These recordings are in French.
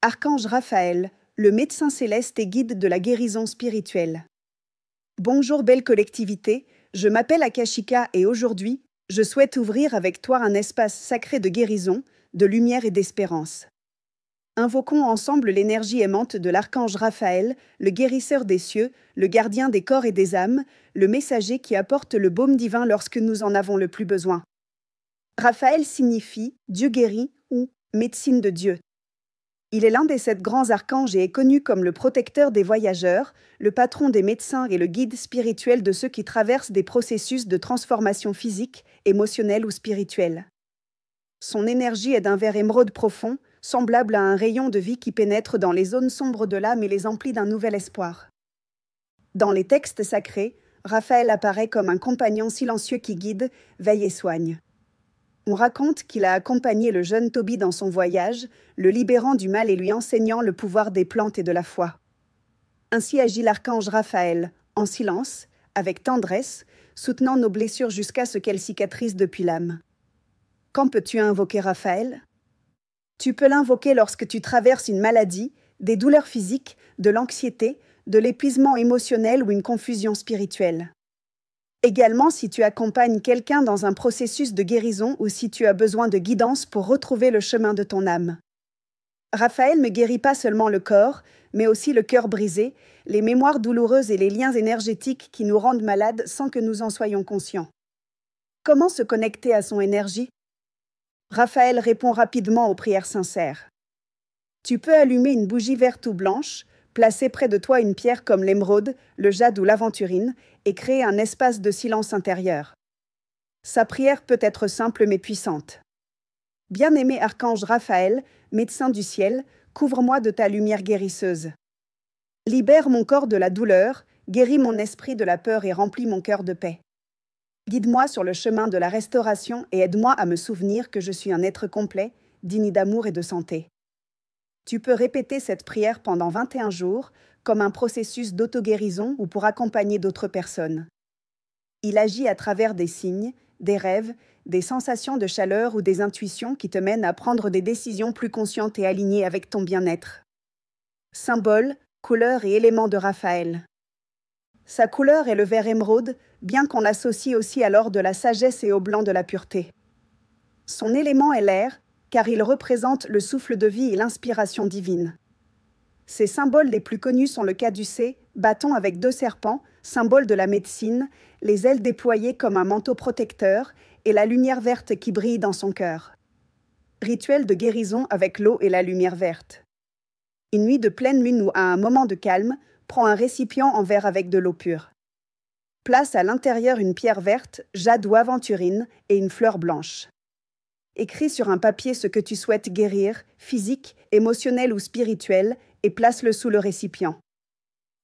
Archange Raphaël, le médecin céleste et guide de la guérison spirituelle. Bonjour belle collectivité, je m'appelle Akashika et aujourd'hui, je souhaite ouvrir avec toi un espace sacré de guérison, de lumière et d'espérance. Invoquons ensemble l'énergie aimante de l'archange Raphaël, le guérisseur des cieux, le gardien des corps et des âmes, le messager qui apporte le baume divin lorsque nous en avons le plus besoin. Raphaël signifie Dieu guérit ou médecine de Dieu. Il est l'un des 7 grands archanges et est connu comme le protecteur des voyageurs, le patron des médecins et le guide spirituel de ceux qui traversent des processus de transformation physique, émotionnelle ou spirituelle. Son énergie est d'un vert émeraude profond, semblable à un rayon de vie qui pénètre dans les zones sombres de l'âme et les emplit d'un nouvel espoir. Dans les textes sacrés, Raphaël apparaît comme un compagnon silencieux qui guide, veille et soigne. On raconte qu'il a accompagné le jeune Tobie dans son voyage, le libérant du mal et lui enseignant le pouvoir des plantes et de la foi. Ainsi agit l'archange Raphaël, en silence, avec tendresse, soutenant nos blessures jusqu'à ce qu'elles cicatrisent depuis l'âme. Quand peux-tu invoquer Raphaël ? Tu peux l'invoquer lorsque tu traverses une maladie, des douleurs physiques, de l'anxiété, de l'épuisement émotionnel ou une confusion spirituelle. Également si tu accompagnes quelqu'un dans un processus de guérison ou si tu as besoin de guidance pour retrouver le chemin de ton âme. Raphaël ne guérit pas seulement le corps, mais aussi le cœur brisé, les mémoires douloureuses et les liens énergétiques qui nous rendent malades sans que nous en soyons conscients. Comment se connecter à son énergie ? Raphaël répond rapidement aux prières sincères. Tu peux allumer une bougie verte ou blanche, placer près de toi une pierre comme l'émeraude, le jade ou l'aventurine, et créer un espace de silence intérieur. Sa prière peut être simple mais puissante. Bien-aimé archange Raphaël, médecin du ciel, couvre-moi de ta lumière guérisseuse. Libère mon corps de la douleur, guéris mon esprit de la peur et remplis mon cœur de paix. Guide-moi sur le chemin de la restauration et aide-moi à me souvenir que je suis un être complet, digne d'amour et de santé. Tu peux répéter cette prière pendant 21 jours, comme un processus d'auto-guérison ou pour accompagner d'autres personnes. Il agit à travers des signes, des rêves, des sensations de chaleur ou des intuitions qui te mènent à prendre des décisions plus conscientes et alignées avec ton bien-être. Symboles, couleurs et éléments de Raphaël. Sa couleur est le vert émeraude, bien qu'on l'associe aussi à l'or de la sagesse et au blanc de la pureté. Son élément est l'air, car il représente le souffle de vie et l'inspiration divine. Ses symboles les plus connus sont le caducée, bâton avec 2 serpents, symbole de la médecine, les ailes déployées comme un manteau protecteur et la lumière verte qui brille dans son cœur. Rituel de guérison avec l'eau et la lumière verte. Une nuit de pleine lune ou à un moment de calme, prends un récipient en verre avec de l'eau pure. Place à l'intérieur une pierre verte, jade ou aventurine et une fleur blanche. Écris sur un papier ce que tu souhaites guérir, physique, émotionnel ou spirituel, et place-le sous le récipient.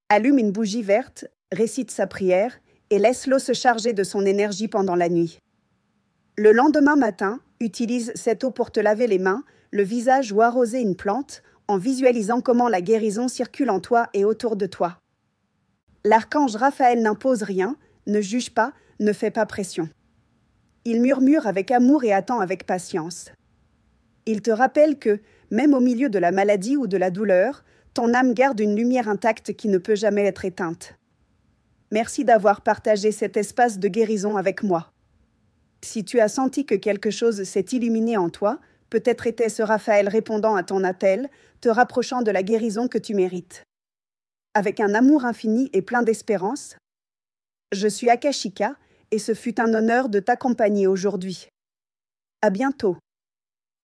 Allume une bougie verte, récite sa prière, et laisse l'eau se charger de son énergie pendant la nuit. Le lendemain matin, utilise cette eau pour te laver les mains, le visage ou arroser une plante, en visualisant comment la guérison circule en toi et autour de toi. L'archange Raphaël n'impose rien, ne juge pas, ne fait pas pression. Il murmure avec amour et attend avec patience. Il te rappelle que, même au milieu de la maladie ou de la douleur, ton âme garde une lumière intacte qui ne peut jamais être éteinte. Merci d'avoir partagé cet espace de guérison avec moi. Si tu as senti que quelque chose s'est illuminé en toi, peut-être était-ce Raphaël répondant à ton appel, te rapprochant de la guérison que tu mérites. Avec un amour infini et plein d'espérance, je suis Akashika et ce fut un honneur de t'accompagner aujourd'hui. À bientôt.